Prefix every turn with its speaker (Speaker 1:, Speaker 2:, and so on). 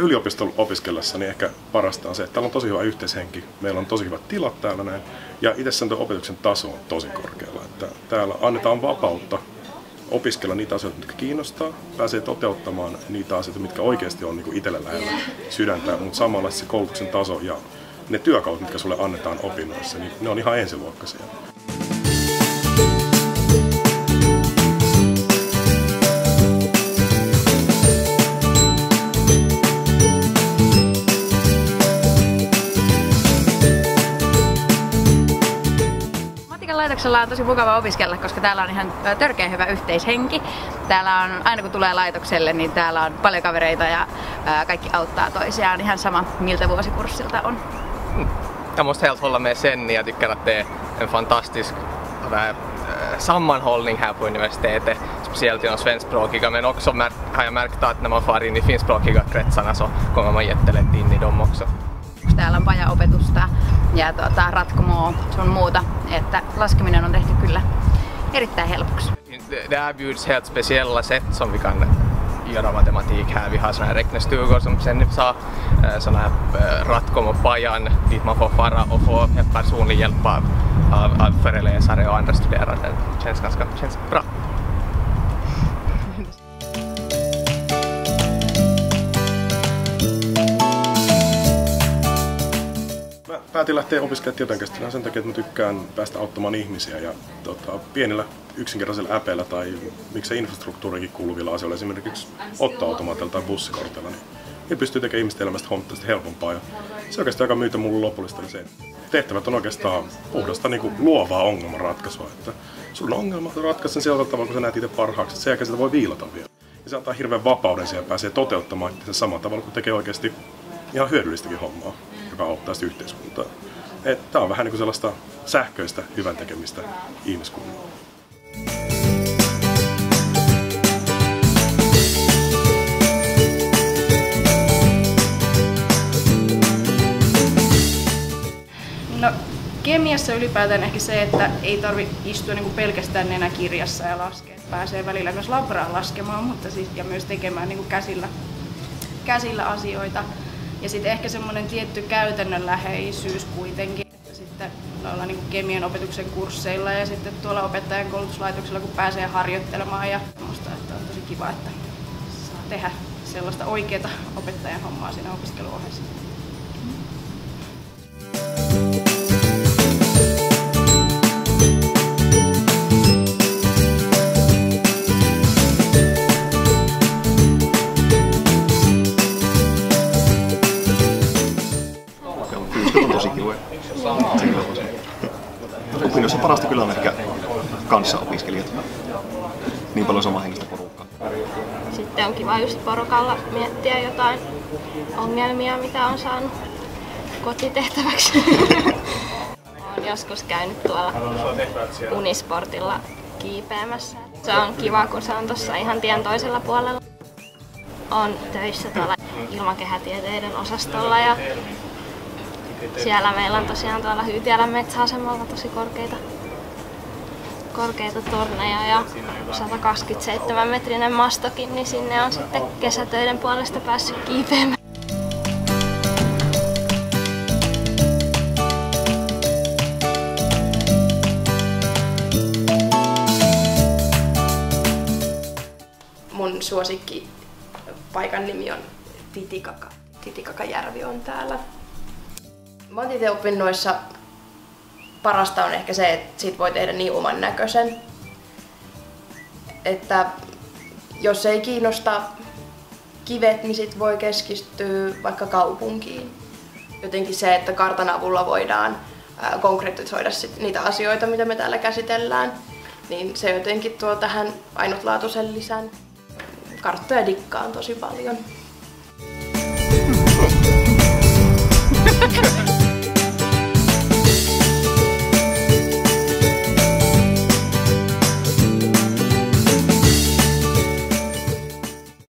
Speaker 1: yliopistolla opiskellessa niin ehkä parasta on se, että täällä on tosi hyvä yhteishenki. Meillä on tosi hyvät tilat täällä näin. Ja itsessään tuo opetuksen taso on tosi korkealla. Että täällä annetaan vapautta opiskella niitä asioita, mitkä kiinnostaa. Pääsee toteuttamaan niitä asioita, mitkä oikeasti on niin itsellä lähellä sydäntä. Mutta samalla se koulutuksen taso ja ne työkalut, mitkä sulle annetaan opinnoissa, niin ne on ihan ensiluokkaisia.
Speaker 2: Laitoksella on tosi mukava opiskella, koska täällä on ihan törkeän hyvä yhteishenki. Täällä on, aina kun tulee laitokselle, niin täällä on paljon kavereita ja kaikki auttaa toisiaan. Ihan sama, miltä vuosikurssilta on.
Speaker 3: Jag måste helt hålla med Senni. Jag tycker att det är en fantastisk sammanhållning här på universitetet, speciellt inom svenskspråkiga, men också har jag märkt att när man far in i finskspråkiga kretsarna så kommer man jättelätt in i dem också.
Speaker 2: Täällä on pajaopetusta ja ratkomoa sun muuta, että laskeminen on tehty kyllä erittäin helpoksi.
Speaker 3: Det erbjuds helt speciella sätt som vi kan göra matematik här. Vi har såna här räknestugor som sen sa, såna här ratkomopajan dit man får fara och få personlig hjälp av föreläsare och andra studerande. Det känns bra.
Speaker 1: Päätin lähteä opiskelemaan tietojenkäsittelyä sen takia, että mä tykkään päästä auttamaan ihmisiä ja pienillä yksinkertaisilla äpeillä tai miksei infrastruktuuriinkin kuuluvilla asioilla, esimerkiksi ottoautomaatilla tai bussikortilla, niin pystyy tekemään ihmisten elämästä huomattavasti helpompaa. Ja se oikeastaan, joka myytä mulle lopullista, niin se tehtävät on oikeastaan puhdasta niin kuin luovaa ongelmanratkaisua. Että sulla on ongelma, ratkaise sen sillä tavalla, kun sä näet itse parhaaksi, että sen jälkeen sitä voi viilata vielä. Ja se antaa hirveän vapauden siihen ja pääsee toteuttamaan sen samalla tavalla, kun tekee oikeasti ihan hyödyllistäkin hommaa, joka auttaa sitä yhteiskuntaa. Tämä on vähän niin kuin sellaista sähköistä hyvän tekemistä ihmiskunnalle.
Speaker 4: No, kemiassa ylipäätään ehkä se, että ei tarvitse istua niin kuin pelkästään nenäkirjassa ja laskea. Pääsee välillä myös labraan laskemaan, mutta siis, ja myös tekemään niin kuin käsillä asioita. Ja sitten ehkä semmoinen tietty käytännönläheisyys kuitenkin, että sitten ollaan niin kuin kemian opetuksen kursseilla ja sitten tuolla opettajan koulutuslaitoksella, kun pääsee harjoittelemaan ja musta, että on tosi kiva, että saa tehdä sellaista oikeaa opettajan hommaa siinä opiskeluohjeessa.
Speaker 5: On tosi kivoja. Opinnoissa parasta kyllä on ehkä kanssaopiskelijat. Niin paljon samanhenkistä porukkaa.
Speaker 6: Sitten on kiva just porukalla miettiä jotain ongelmia, mitä on saanut kotitehtäväksi. Olen joskus käynyt tuolla Unisportilla kiipeämässä. Se on kiva, kun se on tuossa ihan tien toisella puolella. Olen töissä tuolla ilmakehätieteiden osastolla ja siellä meillä on tosiaan tuolla Hyytiälän metsäasemalla tosi korkeita torneja ja 127-metrinen mastokin, niin sinne on sitten kesätöiden puolesta päässyt kiipeämään.
Speaker 7: Mun suosikki paikan nimi on Titikaka. Titikakajärvi on täällä. Maantieteen opinnoissa parasta on ehkä se, että siitä voi tehdä niin oman näköisen. Että jos ei kiinnosta kivet, niin sit voi keskittyä vaikka kaupunkiin. Jotenkin se, että kartan avulla voidaan konkretisoida sit niitä asioita, mitä me täällä käsitellään, niin se jotenkin tuo tähän ainutlaatuisen lisän. Karttoja dikkaan tosi paljon.